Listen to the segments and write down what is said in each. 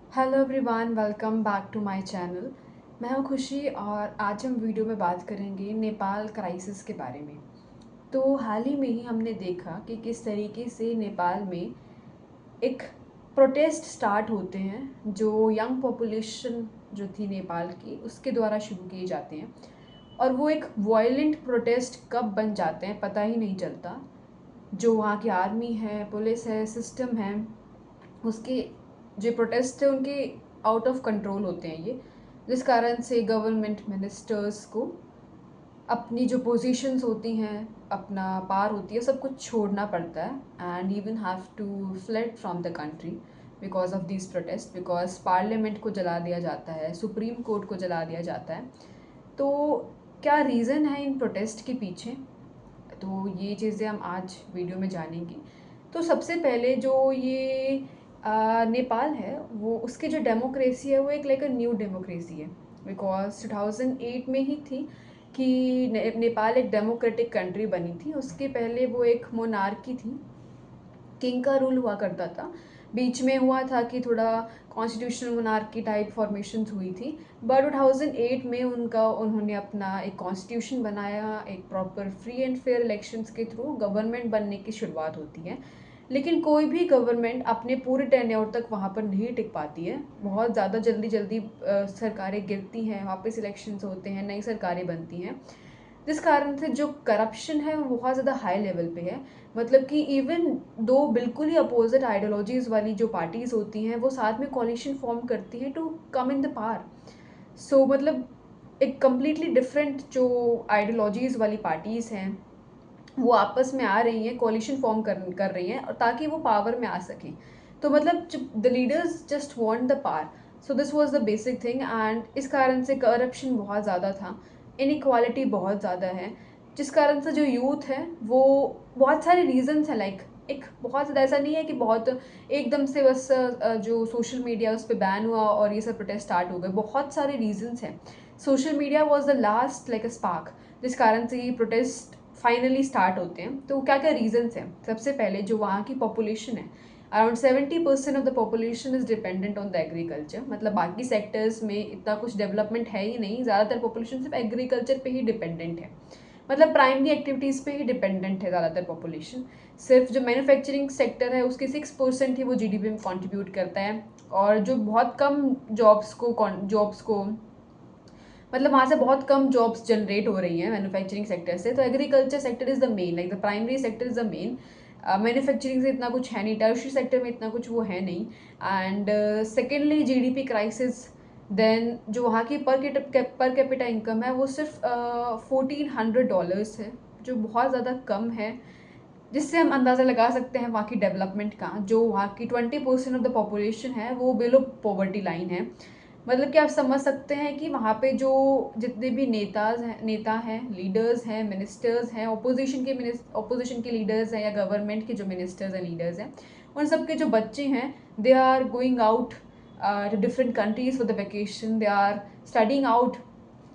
Hello everyone, welcome back to my channel. मैं हूं खुशी और आज हम वीडियो में बात करेंगे नेपाल क्राइसिस के बारे में। तो हाल ही में ही हमने देखा कि किस तरीके से नेपाल में एक प्रोटेस्ट स्टार्ट होते हैं जो यंग पॉपुलेशन जो थी नेपाल की उसके द्वारा शुरू किए जाते हैं, और वो एक वायलेंट प्रोटेस्ट कब बन जाते हैं पता ही नहीं चलता। जो वहाँ की आर्मी है, पुलिस है, सिस्टम है, उसके जो प्रोटेस्ट है उनके आउट ऑफ कंट्रोल होते हैं ये, जिस कारण से गवर्नमेंट मिनिस्टर्स को अपनी जो पोजीशंस होती हैं, अपना पार होती है, सब कुछ छोड़ना पड़ता है and even have to fled from the country because of this protest. Because parliament को जला दिया जाता है, सुप्रीम कोर्ट को जला दिया जाता है। तो क्या रीज़न है इन प्रोटेस्ट के पीछे, तो ये चीज़ें हम आज वीडियो में जानेंगे। तो सबसे पहले जो ये नेपाल है वो उसकी जो डेमोक्रेसी है वो एक लाइक अ न्यू डेमोक्रेसी है। बिकॉज 2008 में ही थी कि नेपाल एक डेमोक्रेटिक कंट्री बनी थी। उसके पहले वो एक मोनार्की थी, किंग का रूल हुआ करता था। बीच में हुआ था कि थोड़ा कॉन्स्टिट्यूशनल मोनार्की टाइप फॉर्मेशंस हुई थी, बट 2008 में उन्होंने अपना एक कॉन्स्टिट्यूशन बनाया। एक proper free and fair elections के थ्रू गवर्नमेंट बनने की शुरुआत होती है। लेकिन कोई भी गवर्नमेंट अपने पूरे टेन्योर तक वहाँ पर नहीं टिक पाती है। बहुत ज़्यादा जल्दी जल्दी सरकारें गिरती हैं, वापस इलेक्शंस होते हैं, नई सरकारें बनती हैं, जिस कारण से जो करप्शन है वो बहुत ज़्यादा हाई लेवल पे है। मतलब कि इवन दो बिल्कुल ही अपोजिट आइडियोलॉजीज़ वाली जो पार्टीज़ होती हैं वो साथ में कॉलिशन फॉर्म करती हैं to come in the power. So मतलब एक कम्प्लीटली डिफरेंट जो आइडियोलॉजीज़ वाली पार्टीज़ हैं वो आपस में आ रही हैं, कॉलिशन फॉर्म कर रही हैं, और ताकि वो पावर में आ सकें। तो मतलब the leaders just want the power. So this was the basic thing and इस कारण से करप्शन बहुत ज़्यादा था, इनइक्वालिटी बहुत ज़्यादा है, जिस कारण से जो यूथ है वो बहुत सारे रीजंस हैं। लाइक एक बहुत ज़्यादा ऐसा नहीं है कि बहुत एकदम से बस जो सोशल मीडिया उस पर बैन हुआ और ये सब प्रोटेस्ट स्टार्ट हो गए। बहुत सारे रीजंस हैं। Social media was the last like a spark जिस कारण से ये प्रोटेस्ट फाइनली स्टार्ट होते हैं। तो क्या क्या रीजंस हैं? सबसे पहले जो वहाँ की पॉपुलेशन है, around 70% of the population is dependent on the agriculture. मतलब बाकी सेक्टर्स में इतना कुछ डेवलपमेंट है ही नहीं, ज़्यादातर पॉपुलेशन सिर्फ एग्रीकल्चर पे ही डिपेंडेंट है। मतलब प्राइमरी एक्टिविटीज़ पे ही डिपेंडेंट है ज़्यादातर पॉपुलेशन। सिर्फ जो मैन्युफैक्चरिंग सेक्टर है उसके 6% ही वो जीडीपी में कंट्रीब्यूट करता है, और जो बहुत कम जॉब्स को मतलब वहाँ से बहुत कम जॉब्स जनरेट हो रही हैं मैन्युफैक्चरिंग सेक्टर से। तो agriculture sector is the main, like the primary sector is the main. Manufacturing से इतना कुछ है नहीं, टर्शरी सेक्टर में इतना कुछ वो है नहीं। And secondly GDP crisis. Then जो वहाँ की पर कैपिटा इनकम है वो सिर्फ $1400 है, जो बहुत ज़्यादा कम है। जिससे हम अंदाज़ा लगा सकते हैं वहाँ की डेवलपमेंट का। जो वहाँ की 20% ऑफ द पॉपुलेशन है वो बिलो पॉवर्टी लाइन है। मतलब कि आप समझ सकते हैं कि वहाँ पे जो जितने भी नेता हैं, लीडर्स हैं, मिनिस्टर्स हैं, ओपोजिशन के लीडर्स हैं या गवर्नमेंट के जो मिनिस्टर्स हैं, लीडर्स हैं, उन सब के जो बच्चे हैं, they are going out to different countries for the vacation. They are studying out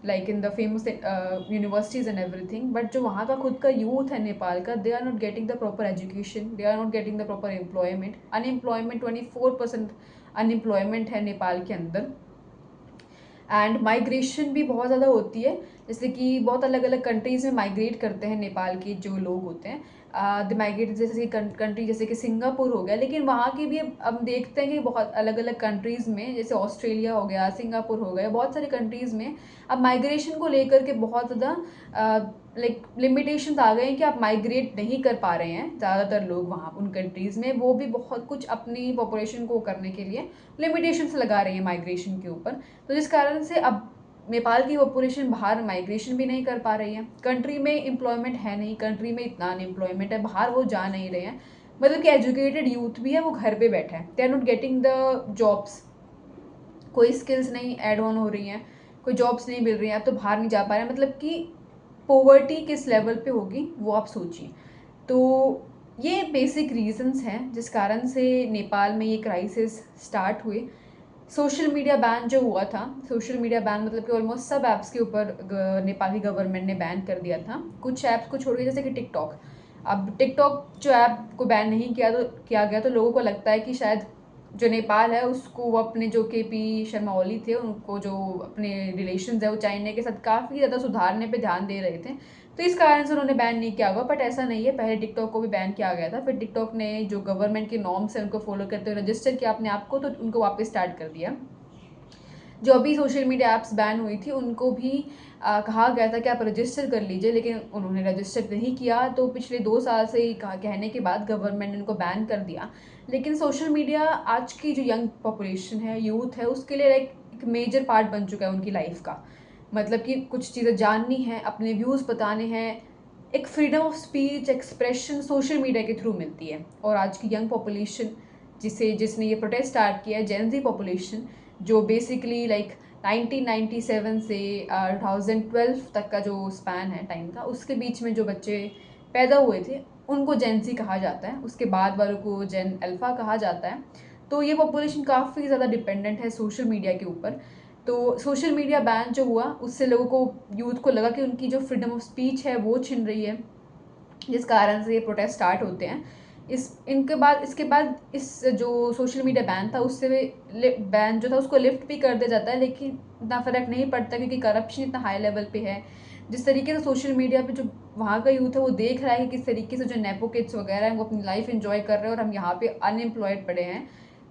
like in the famous universities and everything. But जो वहाँ का खुद का यूथ है नेपाल का, they are not getting the proper education, they are not getting the proper employment. Unemployment 24% unemployment है नेपाल के अंदर। एंड माइग्रेशन भी बहुत ज़्यादा होती है, जैसे कि बहुत अलग अलग कंट्रीज़ में माइग्रेट करते हैं नेपाल के जो लोग होते हैं। द माइग्रेट जैसे कि कंट्री जैसे कि सिंगापुर हो गया, लेकिन वहाँ की भी अब देखते हैं कि बहुत अलग अलग कंट्रीज़ में, जैसे ऑस्ट्रेलिया हो गया, सिंगापुर हो गया, बहुत सारे कंट्रीज़ में अब माइग्रेशन को लेकर के बहुत ज़्यादा लाइक लिमिटेशंस आ गए हैं कि आप माइग्रेट नहीं कर पा रहे हैं ज़्यादातर लोग वहाँ उन कंट्रीज़ में। वो भी बहुत कुछ अपनी पॉपुलेशन को करने के लिए लिमिटेशंस लगा रही हैं माइग्रेशन के ऊपर। तो जिस कारण से अब नेपाल की पॉपुलेशन बाहर माइग्रेशन भी नहीं कर पा रही है। कंट्री में एम्प्लॉयमेंट है नहीं, कंट्री में इतना अनएम्प्लॉयमेंट है, बाहर वो जा नहीं रहे हैं। मतलब कि एजुकेटेड यूथ भी है वो घर पे बैठा है, they are not getting the jobs. कोई स्किल्स नहीं ऐड ऑन हो रही हैं, कोई जॉब्स नहीं मिल रही हैं, अब तो बाहर नहीं जा पा रहे हैं। मतलब कि पोवर्टी किस लेवल पे होगी वो आप सोचिए। तो ये बेसिक रीजंस हैं जिस कारण से नेपाल में ये क्राइसिस स्टार्ट हुए। सोशल मीडिया बैन जो हुआ था, सोशल मीडिया बैन मतलब कि ऑलमोस्ट सब ऐप्स के ऊपर नेपाली गवर्नमेंट ने बैन कर दिया था। कुछ ऐप्स को छोड़ के, जैसे कि टिकटॉक। अब टिकटॉक जो ऐप को बैन नहीं किया गया तो लोगों को लगता है कि शायद जो नेपाल है उसको वो अपने जो केपी शर्मा ओली थे उनको जो अपने रिलेशंस है वो चाइना के साथ काफ़ी ज़्यादा सुधारने पे ध्यान दे रहे थे, तो इस कारण से उन्होंने बैन नहीं किया होगा। बट ऐसा नहीं है, पहले टिकटॉक को भी बैन किया गया था, फिर टिकटॉक ने जो गवर्नमेंट के नॉर्म्स है उनको फॉलो करते हुए रजिस्टर किया अपने आप को, तो उनको वापस स्टार्ट कर दिया। जो अभी सोशल मीडिया ऐप्स बैन हुई थी उनको भी कहा गया था कि आप रजिस्टर कर लीजिए, लेकिन उन्होंने रजिस्टर नहीं किया, तो पिछले 2 साल से ही कहने के बाद गवर्नमेंट ने उनको बैन कर दिया। लेकिन सोशल मीडिया आज की जो यंग पॉपुलेशन है, यूथ है, उसके लिए एक मेजर पार्ट बन चुका है उनकी लाइफ का। मतलब कि कुछ चीज़ें जाननी है, अपने व्यूज़ बताने हैं, एक freedom of speech expression social media के थ्रू मिलती है। और आज की यंग पॉपुलेशन जिसने ये प्रोटेस्ट स्टार्ट किया है, जेन ज़ी पॉपुलेशन, जो बेसिकली लाइक 1997 से 2012 तक का जो स्पैन है टाइम का, उसके बीच में जो बच्चे पैदा हुए थे उनको जेन ज़ी कहा जाता है, उसके बाद वालों को जेन अल्फ़ा कहा जाता है। तो ये पॉपुलेशन काफ़ी ज़्यादा डिपेंडेंट है सोशल मीडिया के ऊपर। तो सोशल मीडिया बैन जो हुआ उससे लोगों को, यूथ को लगा कि उनकी जो फ्रीडम ऑफ स्पीच है वो छिन रही है, जिस कारण से ये प्रोटेस्ट स्टार्ट होते हैं। इसके बाद इस जो सोशल मीडिया बैन था उससे बैन जो था उसको लिफ्ट भी कर दिया जाता है, लेकिन इतना फ़र्क नहीं पड़ता क्योंकि करप्शन इतना हाई लेवल पे है। जिस तरीके से सोशल मीडिया पे जो वहाँ का यूथ है वो देख रहा है कि किस तरीके से जो नेपो किड्स वगैरह हैं वो अपनी लाइफ एंजॉय कर रहे हैं और हम यहाँ पे अनएम्प्लॉयड पड़े हैं,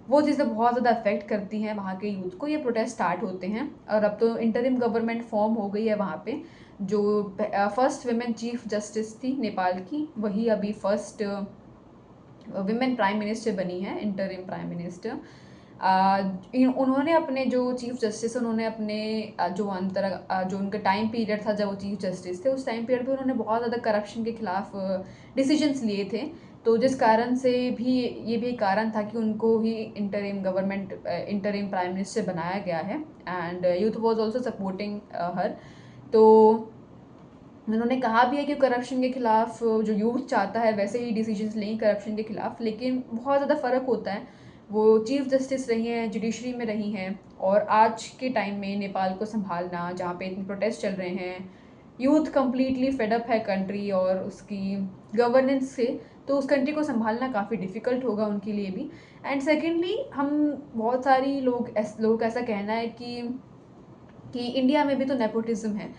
वो चीज़ें बहुत ज़्यादा अफेक्ट करती हैं वहाँ के यूथ को। ये प्रोटेस्ट स्टार्ट होते हैं और अब तो इंटरिम गवर्नमेंट फॉर्म हो गई है वहाँ पे। जो फर्स्ट विमेन चीफ जस्टिस थी नेपाल की, वही अभी फर्स्ट विमेन प्राइम मिनिस्टर बनी है, इंटरिम प्राइम मिनिस्टर। उन्होंने अपने जो चीफ जस्टिस, उन्होंने अपने जो उनका टाइम पीरियड था जब वो चीफ जस्टिस थे, उस टाइम पीरियड पे उन्होंने बहुत ज़्यादा करप्शन के खिलाफ डिसीजंस लिए थे। तो जिस कारण से भी ये भी एक कारण था कि उनको ही इंटरिम प्राइम मिनिस्टर बनाया गया है, and youth was also supporting her. तो उन्होंने कहा भी है कि करप्शन के खिलाफ जो यूथ चाहता है वैसे ही डिसीजंस लें करप्शन के खिलाफ, लेकिन बहुत ज़्यादा फ़र्क होता है। वो चीफ जस्टिस रही हैं, जुडिशरी में रही हैं, और आज के टाइम में नेपाल को संभालना, जहाँ पे इतने प्रोटेस्ट चल रहे हैं, यूथ कम्प्लीटली फेडअप है कंट्री और उसकी गवर्नेंस से, तो उस कंट्री को संभालना काफ़ी डिफ़िकल्ट होगा उनके लिए भी। एंड सेकेंडली, हम बहुत सारी लोगों का ऐसा कहना है कि इंडिया में भी तो नेपोटिज्म है,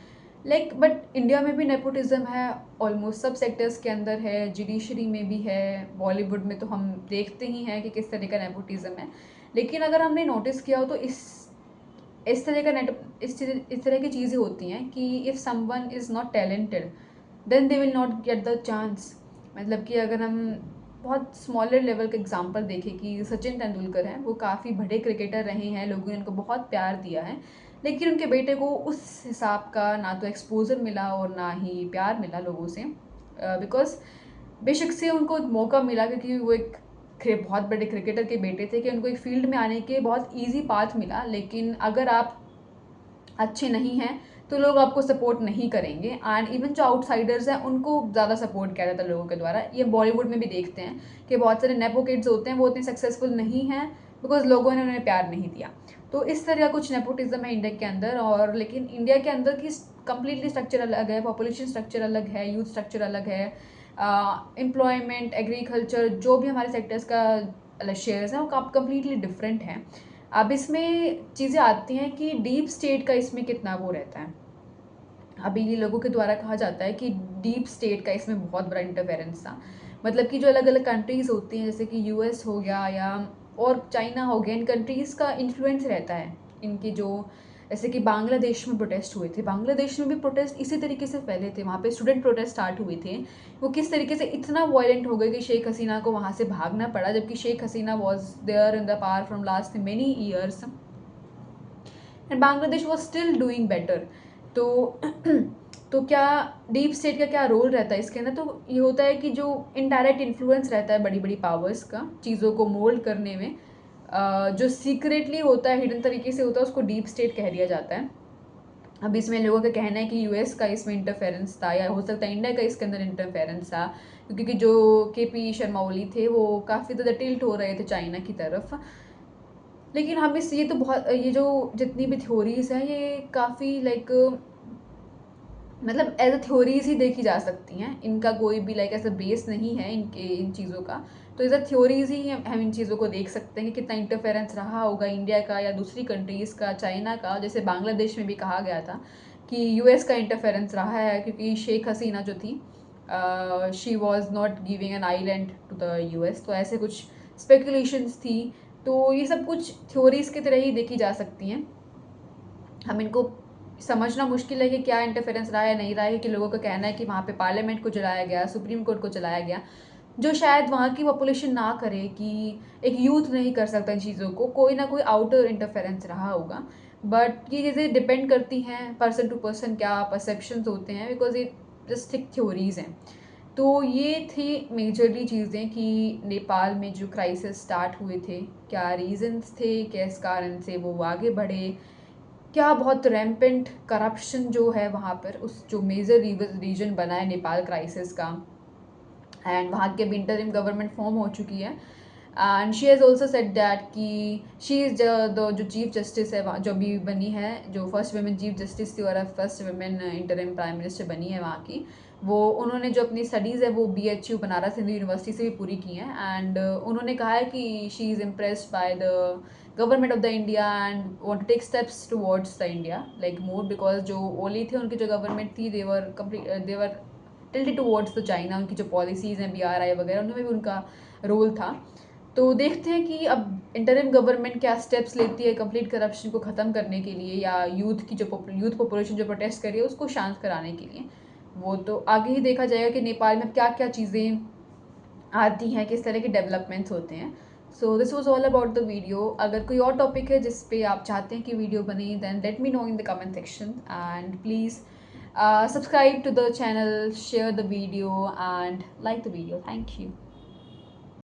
बट इंडिया में भी नेपोटिज्म है, ऑलमोस्ट सब सेक्टर्स के अंदर है, जुडिशरी में भी है, बॉलीवुड में तो हम देखते ही हैं कि किस तरह का नेपोटिज्म है। लेकिन अगर हमने नोटिस किया हो तो इस तरह का इस तरह की चीज़ें होती हैं कि if someone is not talented then they will not get the chance. मतलब कि अगर हम बहुत स्मॉलर लेवल का एग्जांपल देखें कि सचिन तेंदुलकर हैं, वो काफ़ी बड़े क्रिकेटर रहे हैं, लोगों ने उनको बहुत प्यार दिया है, लेकिन उनके बेटे को उस हिसाब का ना तो एक्सपोजर मिला और ना ही प्यार मिला लोगों से, बिकॉज बेशक से उनको एक मौका मिला क्योंकि वो एक बहुत बड़े क्रिकेटर के बेटे थे, कि उनको एक फील्ड में आने के बहुत ईजी पाथ मिला। लेकिन अगर आप अच्छे नहीं हैं तो लोग आपको सपोर्ट नहीं करेंगे, एंड इवन जो आउटसाइडर्स हैं उनको ज़्यादा सपोर्ट किया जाता है लोगों के द्वारा। ये बॉलीवुड में भी देखते हैं कि बहुत सारे नेपो किड्स होते हैं, वो उतने सक्सेसफुल नहीं हैं बिकॉज लोगों ने उन्हें प्यार नहीं दिया। तो इस तरह का कुछ नेपोटिज्म है इंडिया के अंदर, और लेकिन इंडिया के अंदर की कम्प्लीटली स्ट्रक्चर अलग है, पॉपुलेशन स्ट्रक्चर अलग है, यूथ स्ट्रक्चर अलग है, एम्प्लॉयमेंट, एग्रीकल्चर, जो भी हमारे सेक्टर्स का शेयर्स हैं वो कम्प्लीटली डिफरेंट हैं। अब इसमें चीज़ें आती हैं कि डीप स्टेट का इसमें कितना वो रहता है। अभी ये लोगों के द्वारा कहा जाता है कि डीप स्टेट का इसमें बहुत बड़ा इंटरफेरेंस था। मतलब कि जो अलग अलग कंट्रीज़ होती हैं, जैसे कि यूएस हो गया या और चाइना हो गया, इन कंट्रीज़ का इन्फ्लुएंस रहता है इनकी जो, जैसे कि बांग्लादेश में प्रोटेस्ट हुए थे, बांग्लादेश में भी प्रोटेस्ट इसी तरीके से फैले थे, वहाँ पे स्टूडेंट प्रोटेस्ट स्टार्ट हुए थे। वो किस तरीके से इतना वायलेंट हो गए कि शेख हसीना को वहाँ से भागना पड़ा, जबकि Sheikh Hasina was there in the power from last many years and Bangladesh was still doing better. तो तो क्या डीप स्टेट का क्या रोल रहता है इसके अंदर? तो ये होता है कि जो इनडायरेक्ट इन्फ्लुएंस रहता है बड़ी बड़ी पावर्स का चीज़ों को मोल्ड करने में, जो सीक्रेटली होता है, हिडन तरीके से होता है, उसको डीप स्टेट कह दिया जाता है। अब इसमें लोगों का कहना है कि यूएस का इसमें इंटरफेरेंस था, या हो सकता है इंडिया का इसके अंदर इंटरफेरेंस था, क्योंकि जो केपी शर्मा ओली थे वो काफ़ी ज़्यादा टिल्ट हो रहे थे चाइना की तरफ। लेकिन हम ये जो जितनी भी थ्योरीज हैं ये काफ़ी मतलब एज अ थ्योरीज ही देखी जा सकती हैं, इनका कोई भी लाइक ऐसा बेस नहीं है इनके इन चीज़ों का। तो एज अ थ्योरीज ही हम इन चीज़ों को देख सकते हैं कि कितना इंटरफेरेंस रहा होगा इंडिया का या दूसरी कंट्रीज़ का, चाइना का। जैसे बांग्लादेश में भी कहा गया था कि यूएस का इंटरफेरेंस रहा है, क्योंकि शेख हसीना जो थी she was not giving an island to the US, तो ऐसे कुछ स्पेकुलेशंस थी। तो ये सब कुछ थ्योरीज की तरह ही देखी जा सकती हैं। हम इनको समझना मुश्किल है कि क्या इंटरफेरेंस रहा है नहीं रहा है, कि लोगों का कहना है कि वहाँ पे पार्लियामेंट को जलाया गया, सुप्रीम कोर्ट को चलाया गया, जो शायद वहाँ की पॉपुलेशन ना करे, कि एक यूथ नहीं कर सकता इन चीज़ों को, कोई ना कोई आउटर इंटरफेरेंस रहा होगा। बट ये चीज़ें डिपेंड करती हैं पर्सन टू पर्सन, क्या परसेप्शंस होते हैं, बिकॉज ये जस्ट थिक थ्योरीज हैं। तो ये थी मेजरली चीज़ें कि नेपाल में जो क्राइसिस स्टार्ट हुए थे, क्या रीजंस थे, किस कारण से वो आगे बढ़े, क्या बहुत रैम्पेंट करप्शन जो है वहाँ पर, उस जो मेजर रीजन बना है नेपाल क्राइसिस का। एंड वहाँ की अभी इंटरिम गवर्नमेंट फॉर्म हो चुकी है। And she has also set that कि शी इज़ द जो चीफ जस्टिस है वहाँ, जो अभी बनी है, जो फर्स्ट वुमेन चीफ जस्टिस थी और first women interim prime minister बनी है वहाँ की, वो उन्होंने जो अपनी स्टडीज़ है वो BHU बनारस हिंदू यूनिवर्सिटी से भी पूरी की हैं। एंड उन्होंने कहा है कि she is impressed by the government of the India and want to take steps towards the India like more, because जो ओली थे उनकी जो गवर्नमेंट थी they were tilted towards the China. उनकी जो पॉलिसीज़ हैं BRI वगैरह, उनमें भी उनका रोल था। तो देखते हैं कि अब इंटरिम गवर्नमेंट क्या स्टेप्स लेती है कंप्लीट करप्शन को ख़त्म करने के लिए, या यूथ की जो यूथ पॉपुलेशन जो प्रोटेस्ट कर रही है उसको शांत कराने के लिए। वो तो आगे ही देखा जाएगा कि नेपाल में क्या क्या चीज़ें आती हैं, किस तरह के डेवलपमेंट्स होते हैं। So this was all about the video. अगर कोई और टॉपिक है जिस पे आप चाहते हैं कि वीडियो बने, then let me know in the comment section, and please subscribe to the channel, share the video and like the video. Thank you.